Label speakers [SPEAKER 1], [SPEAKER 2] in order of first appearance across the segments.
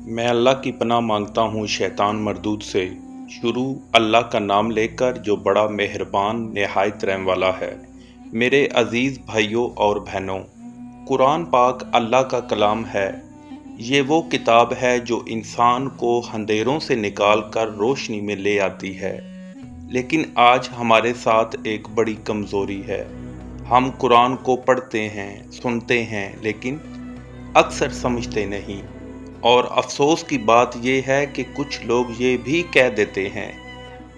[SPEAKER 1] میں اللہ کی پناہ مانگتا ہوں شیطان مردود سے۔ شروع اللہ کا نام لے کر جو بڑا مہربان نہایت رحم والا ہے۔ میرے عزیز بھائیوں اور بہنوں، قرآن پاک اللہ کا کلام ہے۔ یہ وہ کتاب ہے جو انسان کو اندھیروں سے نکال کر روشنی میں لے آتی ہے۔ لیکن آج ہمارے ساتھ ایک بڑی کمزوری ہے۔ ہم قرآن کو پڑھتے ہیں، سنتے ہیں، لیکن اکثر سمجھتے نہیں۔ اور افسوس کی بات یہ ہے کہ کچھ لوگ یہ بھی کہہ دیتے ہیں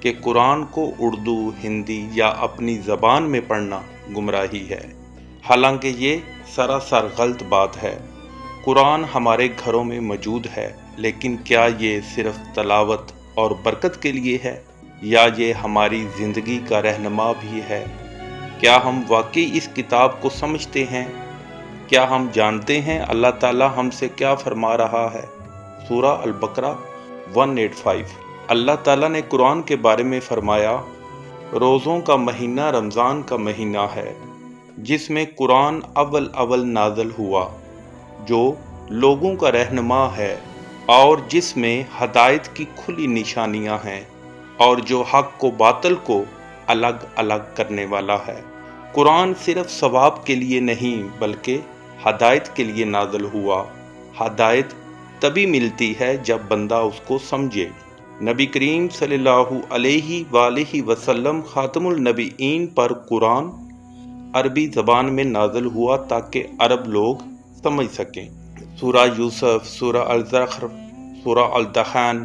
[SPEAKER 1] کہ قرآن کو اردو، ہندی یا اپنی زبان میں پڑھنا گمراہی ہے، حالانکہ یہ سراسر غلط بات ہے۔ قرآن ہمارے گھروں میں موجود ہے، لیکن کیا یہ صرف تلاوت اور برکت کے لیے ہے، یا یہ ہماری زندگی کا رہنما بھی ہے؟ کیا ہم واقعی اس کتاب کو سمجھتے ہیں؟ کیا ہم جانتے ہیں اللہ تعالیٰ ہم سے کیا فرما رہا ہے؟ سورہ البقرہ 185۔ اللہ تعالیٰ نے قرآن کے بارے میں فرمایا، روزوں کا مہینہ رمضان کا مہینہ ہے، جس میں قرآن اول نازل ہوا، جو لوگوں کا رہنما ہے اور جس میں ہدایت کی کھلی نشانیاں ہیں، اور جو حق کو باطل کو الگ الگ کرنے والا ہے۔ قرآن صرف ثواب کے لیے نہیں بلکہ ہدایت کے لیے نازل ہوا۔ ہدایت تبھی ملتی ہے جب بندہ اس کو سمجھے۔ نبی کریم صلی اللہ علیہ وآلہ وسلم خاتم النبیین پر قرآن عربی زبان میں نازل ہوا تاکہ عرب لوگ سمجھ سکیں۔ سورہ یوسف، سورہ الزخرف، سورہ الدخان،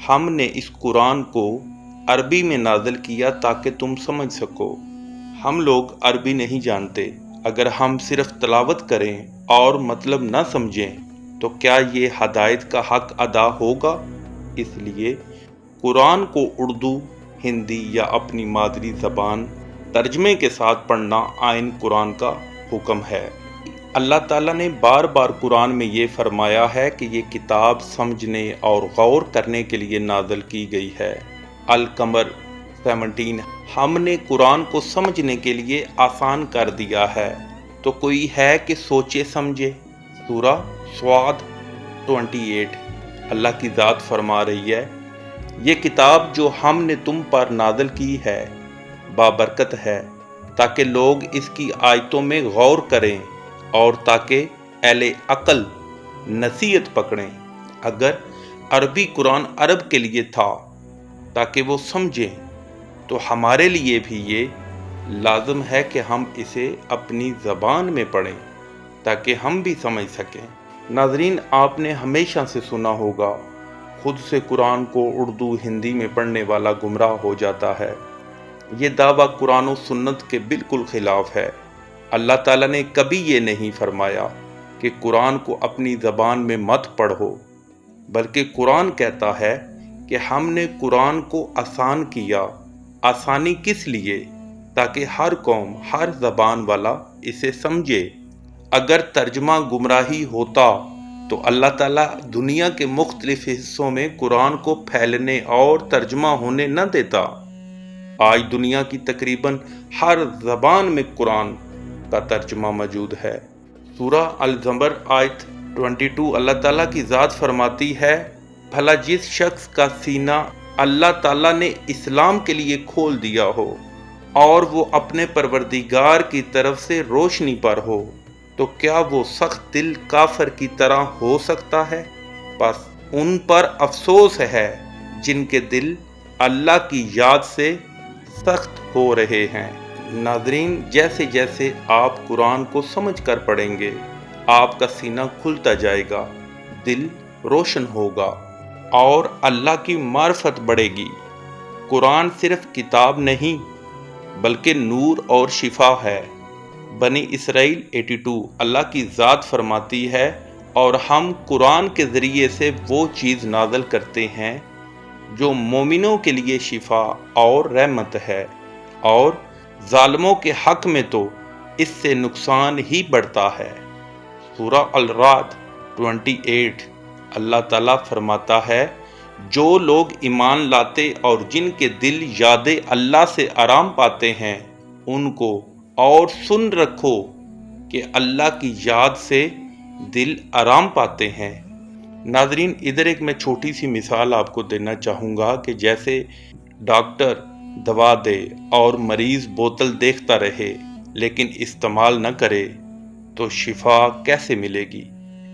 [SPEAKER 1] ہم نے اس قرآن کو عربی میں نازل کیا تاکہ تم سمجھ سکو۔ ہم لوگ عربی نہیں جانتے۔ اگر ہم صرف تلاوت کریں اور مطلب نہ سمجھیں تو کیا یہ ہدایت کا حق ادا ہوگا؟ اس لیے قرآن کو اردو، ہندی یا اپنی مادری زبان ترجمے کے ساتھ پڑھنا آئین قرآن کا حکم ہے۔ اللہ تعالیٰ نے بار بار قرآن میں یہ فرمایا ہے کہ یہ کتاب سمجھنے اور غور کرنے کے لیے نازل کی گئی ہے۔ القمر 17۔ ہم نے قرآن کو سمجھنے کے لیے آسان کر دیا ہے، تو کوئی ہے کہ سوچے سمجھے۔ سورہ صاد 28۔ اللہ کی ذات فرما رہی ہے، یہ کتاب جو ہم نے تم پر نازل کی ہے بابرکت ہے، تاکہ لوگ اس کی آیتوں میں غور کریں اور تاکہ اہل عقل نصیحت پکڑیں۔ اگر عربی قرآن عرب کے لیے تھا تاکہ وہ سمجھیں، تو ہمارے لیے بھی یہ لازم ہے کہ ہم اسے اپنی زبان میں پڑھیں تاکہ ہم بھی سمجھ سکیں۔ ناظرین، آپ نے ہمیشہ سے سنا ہوگا، خود سے قرآن کو اردو، ہندی میں پڑھنے والا گمراہ ہو جاتا ہے۔ یہ دعویٰ قرآن و سنت کے بالکل خلاف ہے۔ اللہ تعالیٰ نے کبھی یہ نہیں فرمایا کہ قرآن کو اپنی زبان میں مت پڑھو، بلکہ قرآن کہتا ہے کہ ہم نے قرآن کو آسان کیا۔ آسانی کس لیے؟ تاکہ ہر قوم، ہر زبان والا اسے سمجھے۔ اگر ترجمہ گمراہی ہوتا تو اللہ تعالیٰ دنیا کے مختلف حصوں میں قرآن کو پھیلنے اور ترجمہ ہونے نہ دیتا۔ آج دنیا کی تقریباً ہر زبان میں قرآن کا ترجمہ موجود ہے۔ سورہ الزمر آیت 22، اللہ تعالیٰ کی ذات فرماتی ہے، بھلا جس شخص کا سینہ اللہ تعالیٰ نے اسلام کے لیے کھول دیا ہو اور وہ اپنے پروردگار کی طرف سے روشنی پر ہو، تو کیا وہ سخت دل کافر کی طرح ہو سکتا ہے؟ بس ان پر افسوس ہے جن کے دل اللہ کی یاد سے سخت ہو رہے ہیں۔ ناظرین، جیسے جیسے آپ قرآن کو سمجھ کر پڑھیں گے، آپ کا سینہ کھلتا جائے گا، دل روشن ہوگا اور اللہ کی معرفت بڑھے گی۔ قرآن صرف کتاب نہیں بلکہ نور اور شفا ہے۔ بنی اسرائیل 82، اللہ کی ذات فرماتی ہے، اور ہم قرآن کے ذریعے سے وہ چیز نازل کرتے ہیں جو مومنوں کے لیے شفا اور رحمت ہے، اور ظالموں کے حق میں تو اس سے نقصان ہی بڑھتا ہے۔ سورہ الرعد 28، اللہ تعالیٰ فرماتا ہے، جو لوگ ایمان لاتے اور جن کے دل یاد اللہ سے آرام پاتے ہیں، ان کو اور سن رکھو کہ اللہ کی یاد سے دل آرام پاتے ہیں۔ ناظرین، ادھر ایک میں چھوٹی سی مثال آپ کو دینا چاہوں گا کہ جیسے ڈاکٹر دوا دے اور مریض بوتل دیکھتا رہے لیکن استعمال نہ کرے تو شفا کیسے ملے گی؟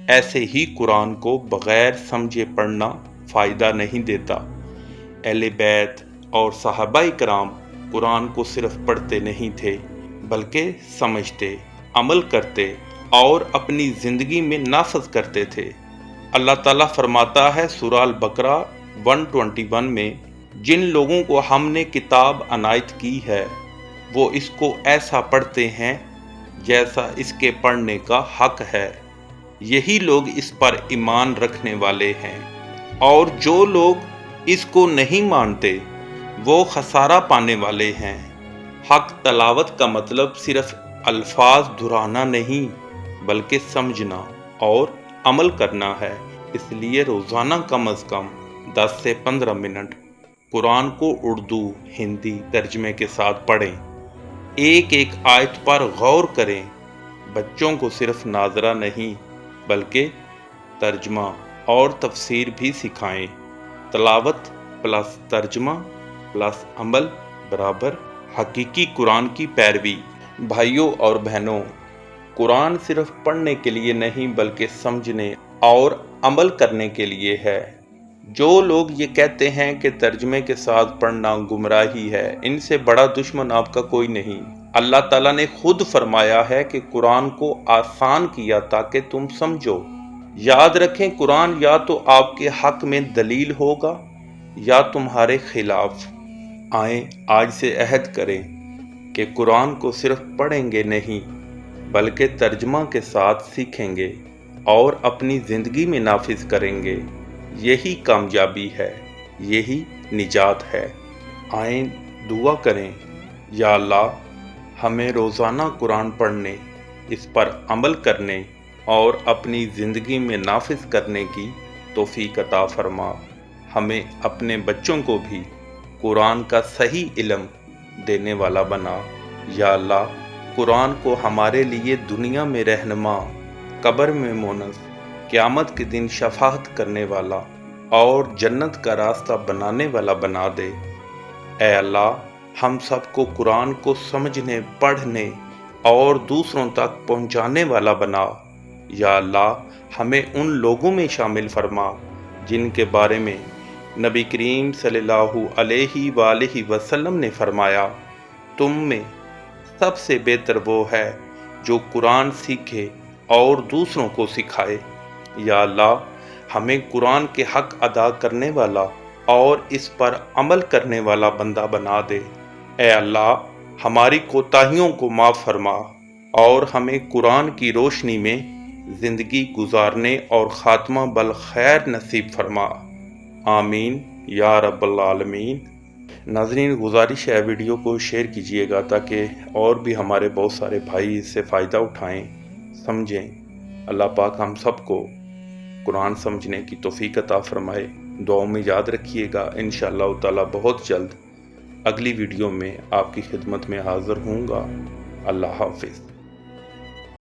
[SPEAKER 1] ایسے ہی قرآن کو بغیر سمجھے پڑھنا فائدہ نہیں دیتا۔ اہل بیت اور صحابہ کرام قرآن کو صرف پڑھتے نہیں تھے بلکہ سمجھتے، عمل کرتے اور اپنی زندگی میں نافذ کرتے تھے۔ اللہ تعالیٰ فرماتا ہے سورہ البقرہ 121 میں، جن لوگوں کو ہم نے کتاب عنایت کی ہے وہ اس کو ایسا پڑھتے ہیں جیسا اس کے پڑھنے کا حق ہے، یہی لوگ اس پر ایمان رکھنے والے ہیں، اور جو لوگ اس کو نہیں مانتے وہ خسارہ پانے والے ہیں۔ حق تلاوت کا مطلب صرف الفاظ دہرانا نہیں بلکہ سمجھنا اور عمل کرنا ہے۔ اس لیے روزانہ کم از کم 10 سے 15 منٹ قرآن کو اردو، ہندی ترجمے کے ساتھ پڑھیں، ایک ایک آیت پر غور کریں۔ بچوں کو صرف ناظرہ نہیں بلکہ ترجمہ اور تفسیر بھی سکھائیں۔ تلاوت پلس ترجمہ پلس عمل برابر حقیقی قرآن کی پیروی۔ بھائیوں اور بہنوں، قرآن صرف پڑھنے کے لیے نہیں بلکہ سمجھنے اور عمل کرنے کے لیے ہے۔ جو لوگ یہ کہتے ہیں کہ ترجمے کے ساتھ پڑھنا گمراہی ہے، ان سے بڑا دشمن آپ کا کوئی نہیں۔ اللہ تعالیٰ نے خود فرمایا ہے کہ قرآن کو آسان کیا تاکہ تم سمجھو۔ یاد رکھیں، قرآن یا تو آپ کے حق میں دلیل ہوگا یا تمہارے خلاف۔ آئیں آج سے عہد کریں کہ قرآن کو صرف پڑھیں گے نہیں بلکہ ترجمہ کے ساتھ سیکھیں گے اور اپنی زندگی میں نافذ کریں گے۔ یہی کامیابی ہے، یہی نجات ہے۔ آئیں دعا کریں، یا اللہ ہمیں روزانہ قرآن پڑھنے، اس پر عمل کرنے اور اپنی زندگی میں نافذ کرنے کی توفیق عطا فرما۔ ہمیں اپنے بچوں کو بھی قرآن کا صحیح علم دینے والا بنا۔ یا اللہ قرآن کو ہمارے لیے دنیا میں رہنما، قبر میں مونس، قیامت کے دن شفاعت کرنے والا اور جنت کا راستہ بنانے والا بنا دے۔ اے اللہ ہم سب کو قرآن کو سمجھنے، پڑھنے اور دوسروں تک پہنچانے والا بنا۔ یا اللہ ہمیں ان لوگوں میں شامل فرما جن کے بارے میں نبی کریم صلی اللہ علیہ وآلہ وسلم نے فرمایا، تم میں سب سے بہتر وہ ہے جو قرآن سیکھے اور دوسروں کو سکھائے۔ یا اللہ ہمیں قرآن کے حق ادا کرنے والا اور اس پر عمل کرنے والا بندہ بنا دے۔ اے اللہ ہماری کوتاہیوں کو معاف فرما اور ہمیں قرآن کی روشنی میں زندگی گزارنے اور خاتمہ بالخیر نصیب فرما۔ آمین یا رب العالمین۔ ناظرین، گزارش ہے ویڈیو کو شیئر کیجئے گا تاکہ اور بھی ہمارے بہت سارے بھائی اس سے فائدہ اٹھائیں، سمجھیں۔ اللہ پاک ہم سب کو قرآن سمجھنے کی توفیق عطا فرمائے۔ دعاؤں میں یاد رکھیے گا، انشاءاللہ تعالی بہت جلد اگلی ویڈیو میں آپ کی خدمت میں حاضر ہوں گا۔ اللہ حافظ۔